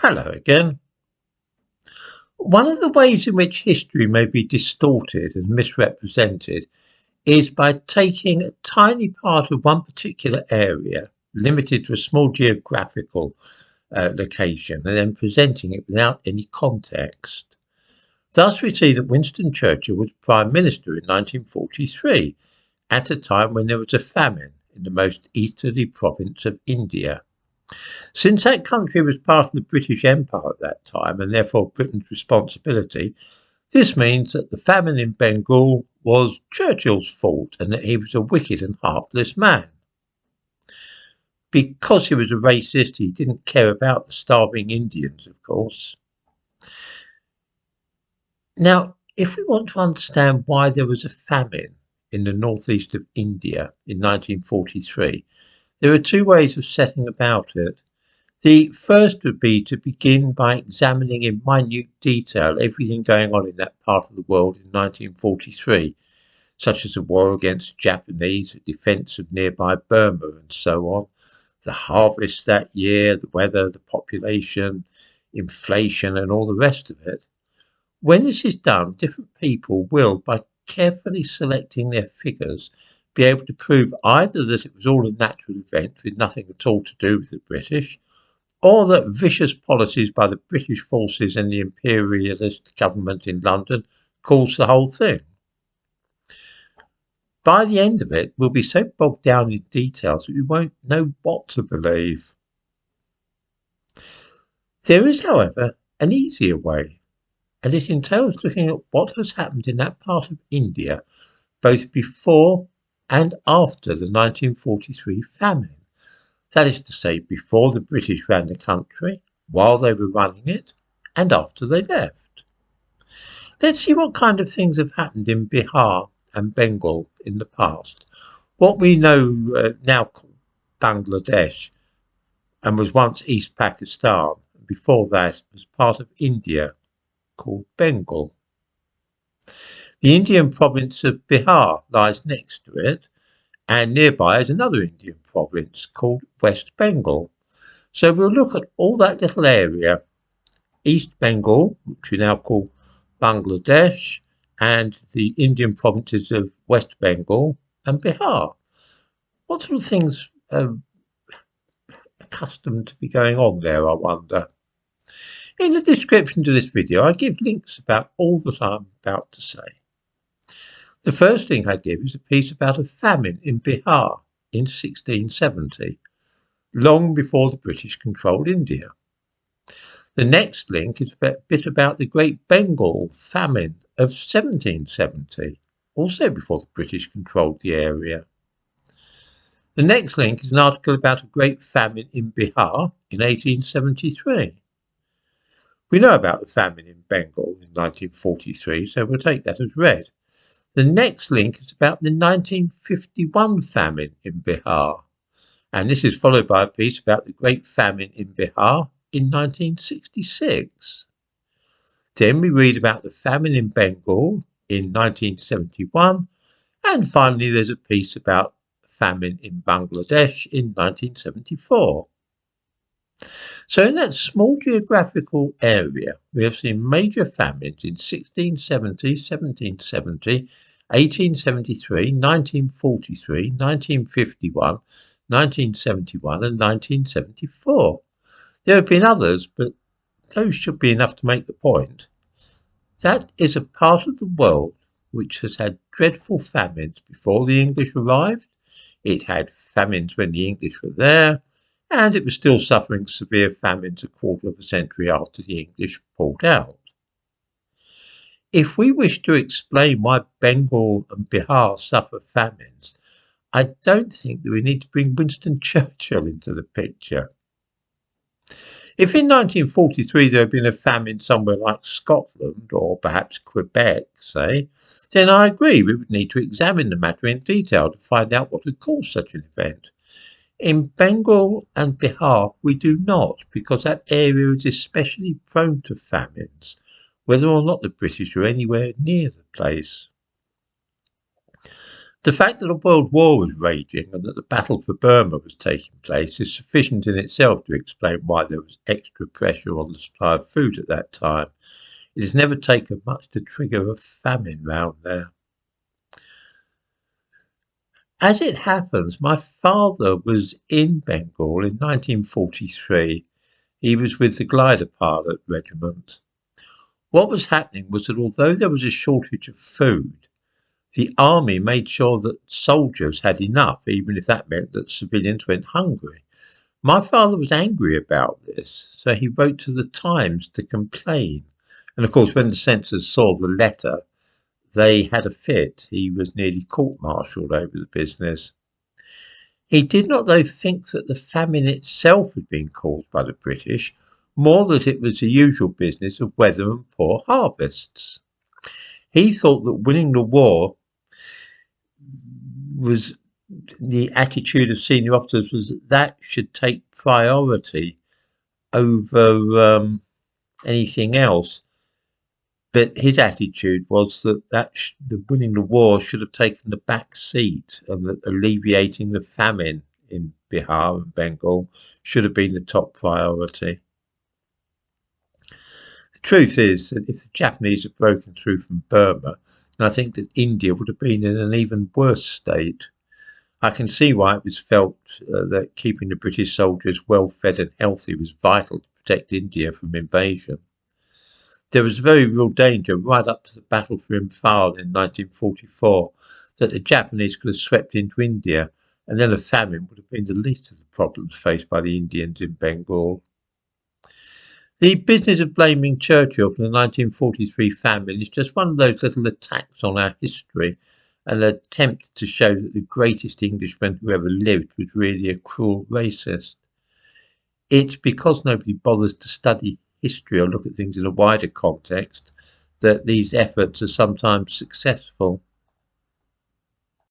Hello again. One of the ways in which history may be distorted and misrepresented is by taking a tiny part of one particular area, limited to a small geographical location, and then presenting it without any context. Thus, we see that Winston Churchill was Prime Minister in 1943, at a time when there was a famine in the most easterly province of India. Since that country was part of the British Empire at that time, and therefore Britain's responsibility, this means that the famine in Bengal was Churchill's fault and that he was a wicked and heartless man. Because he was a racist, he didn't care about the starving Indians, of course. Now, if we want to understand why there was a famine in the northeast of India in 1943, there are two ways of setting about it. The first would be to begin by examining in minute detail everything going on in that part of the world in 1943, such as the war against the Japanese, the defence of nearby Burma and so on, the harvest that year, the weather, the population, inflation and all the rest of it. When this is done, different people will, by carefully selecting their figures, be able to prove either that it was all a natural event with nothing at all to do with the British, or that vicious policies by the British forces and the imperialist government in London caused the whole thing. By the end of it, we'll be so bogged down in details that we won't know what to believe. There is, however, an easier way, and it entails looking at what has happened in that part of India, both before and after the 1943 famine. That is to say, before the British ran the country, while they were running it, and after they left. Let's see what kind of things have happened in Bihar and Bengal in the past. What we know now called Bangladesh, and was once East Pakistan, before that was part of India, called Bengal. The Indian province of Bihar lies next to it, and nearby is another Indian province called West Bengal. So we'll look at all that little area, East Bengal, which we now call Bangladesh, and the Indian provinces of West Bengal and Bihar. What sort of things are accustomed to be going on there, I wonder? In the description to this video, I give links about all that I'm about to say. The first link I give is a piece about a famine in Bihar in 1670, long before the British controlled India. The next link is a bit about the Great Bengal famine of 1770, also before the British controlled the area. The next link is an article about a great famine in Bihar in 1873. We know about the famine in Bengal in 1943, so we'll take that as read. The next link is about the 1951 famine in Bihar, and this is followed by a piece about the Great Famine in Bihar in 1966. Then we read about the famine in Bengal in 1971, and finally there's a piece about famine in Bangladesh in 1974. So in that small geographical area, we have seen major famines in 1670, 1770, 1873, 1943, 1951, 1971 and 1974. There have been others, but those should be enough to make the point. That is a part of the world which has had dreadful famines before the English arrived. It had famines when the English were there, and it was still suffering severe famines a quarter of a century after the English pulled out. If we wish to explain why Bengal and Bihar suffer famines, I don't think that we need to bring Winston Churchill into the picture. If in 1943 there had been a famine somewhere like Scotland, or perhaps Quebec, say, then I agree we would need to examine the matter in detail to find out what had caused such an event. In Bengal and Bihar, we do not, because that area is especially prone to famines, whether or not the British are anywhere near the place. The fact that a world war was raging and that the battle for Burma was taking place is sufficient in itself to explain why there was extra pressure on the supply of food at that time. It has never taken much to trigger a famine round there. As it happens, my father was in Bengal in 1943. He was with the glider pilot regiment. What was happening was that although there was a shortage of food, the army made sure that soldiers had enough, even if that meant that civilians went hungry. My father was angry about this, so he wrote to the Times to complain. And of course, when the censors saw the letter, they had a fit. He was nearly court-martialed over the business. He did not, though, think that the famine itself had been caused by the British, more that it was the usual business of weather and poor harvests. He thought that winning the war was the attitude of senior officers was that should take priority over anything else. But his attitude was that the winning the war should have taken the back seat, and that alleviating the famine in Bihar and Bengal should have been the top priority. The truth is that if the Japanese had broken through from Burma, then I think that India would have been in an even worse state. I can see why it was felt that keeping the British soldiers well fed and healthy was vital to protect India from invasion. There was very real danger right up to the battle for Imphal in 1944 that the Japanese could have swept into India, and then a famine would have been the least of the problems faced by the Indians in Bengal. The business of blaming Churchill for the 1943 famine is just one of those little attacks on our history, an attempt to show that the greatest Englishman who ever lived was really a cruel racist. It's because nobody bothers to study history or look at things in a wider context that these efforts are sometimes successful.